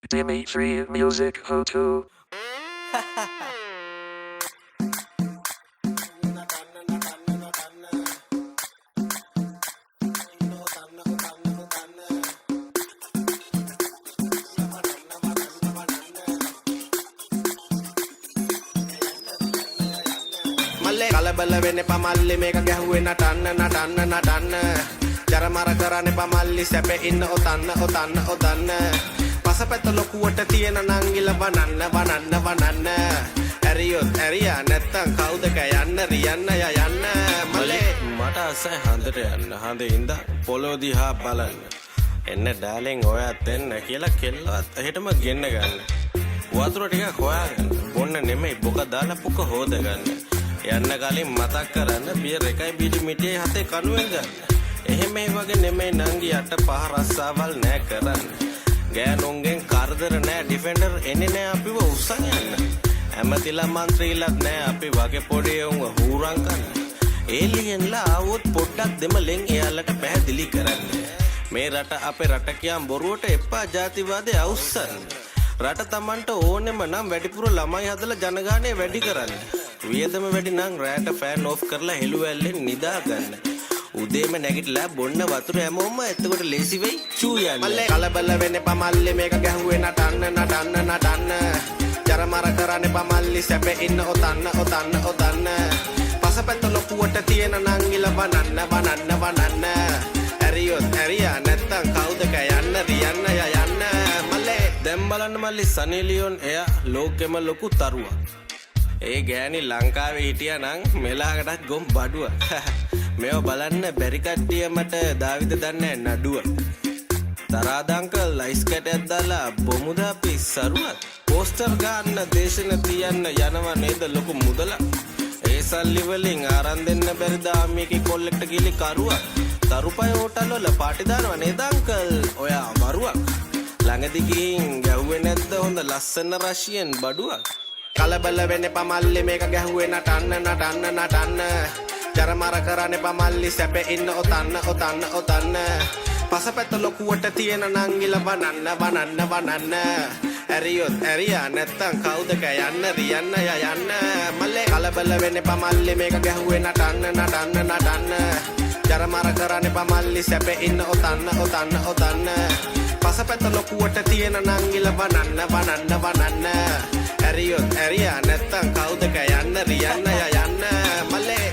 Dimitri Music Hotu. මල්ලේ කලබල වෙන්න එපා මල්ලි මේක ගැහුවේ නටන්න ජරමර කරන්න එපා මල්ලි සැපේ ඉන්න ඔතන්න පසපැත්ත ලොකුවට තියෙන නංගිල වනන්න ඇරියොත් ඇරියා නැත්තම් කවුද කයන්න රියන්න යන්න මල්ලේ මට අසයි හන්දට යන්න හඳ ඉඳ පොළොව දිහා බලන්න එන්න ඩාලින් ඔයත් එන්න කියලා කෙල්ලවත් එහෙටම ගෙන්න ගන්න වතුර ටිකක් හොයාගන්න බොන්න නෙමෙයි බොක දාලා පුක හොදගන්න යන්න කලින් මතක් කරන්න බියර් එකයි බීඩි මිටියේ හතේ කණුවෙන් ගන්න එහෙම මේ වගේ නෙමෙයි නංගි යට පහ රස්සාවල් නෑ කරන්න ගෑනුන්ගෙන් කරදර නෑ ඩිෆෙන්ඩර් එන්නේ නෑ අපිව උස්සන් යන්න ඇමතිලා මන්ත්‍රීලත් නෑ අපි වගේ පොඩි උන්ව හූරන් කන්න ඒලියන්ලා ආවොත් පොඩ්ඩක් දෙමලෙන් එයාලට පැහැදිලි කරන්න මේ රට අපේ රට කියන් බොරුවට එපා ජාතිවාදේ අවුස්සන්න රට තමන්ට ඕනෙම නම් වැඩිපුර ළමයි හදලා ජනගහනය වැඩි කරන්න වියදම වැඩි නම් රෑට ෆෑන් ඔෆ් කරලා හෙළු ඇල්ලෙන් නිදා ගන්න උදේම නැගිටලා බොන්න වතුර හැමෝම එතකොට ලේසි වෙයි චූ යන්න මල්ලේ කලබල වෙන්න එපා මල්ලි මේක ගැහුවේ නටන්න ජරමර කරන්න එපා මල්ලි සැපේ ඉන්න ඔතන්න පසපැත්ත ලොකුවට තියෙන නංගිල වනන්න ඇරියොත් ඇරියා නැත්තම් කවුද කයන්න රියන්න යන්න මල්ලේ දැන් බලන්න මල්ලි සනී ලියෝන් එයා ලෝකෙම ලොකු තරුවක් ඒ ගෑණි ලංකාවේ හිටියා නම් මෙලාකටත් ගොම් බඩුව මේව බලන්න බැරි කට්ටිය මට දාවිද දන්නේ නඩුව තරාදංකල් ලයිස් කැටයක් දාලා බොමුද අපි සරුවක් පෝස්ටර් ගන්න දේශන තියන්න යනවා නේද ලොකු මුදලක් ඒ සල්ලි වලින් ආරන් දෙන්න බැරිද මේකේ කොල්ලෙක්ට ගිලි කරුවක් තරුපය හෝටල් වල පාටි දානවා නේද අංකල් ඔයා වරුවක් ළඟදි ගිහින් ගැහුවේ නැද්ද හොඳ ලස්සන රෂියන් බඩුවක් කලබල වෙන්න එපා මල්ලි මේක ගැහුවේ නටන්න ජරමර කරන්න එපා මල්ලි සැපේ ඉන්න ඔතන්න පසපැත්ත ලොකුවට තියෙන නංගිල වනන්න ඇරියොත් ඇරියා නැත්තම් කවුද කයන්න රියන්න යන්න මල්ලේ කලබල වෙන්න එපා මල්ලි මේක ගැහුවේ නටන්න ජරමර කරන්න එපා මල්ලි සැපේ ඉන්න ඔතන්න පසපැත්ත ලොකුවට තියෙන නංගිල වනන්න ඇරියොත් ඇරියා නැත්තම් කවුද කයන්න රියන්න යන්න මල්ලේ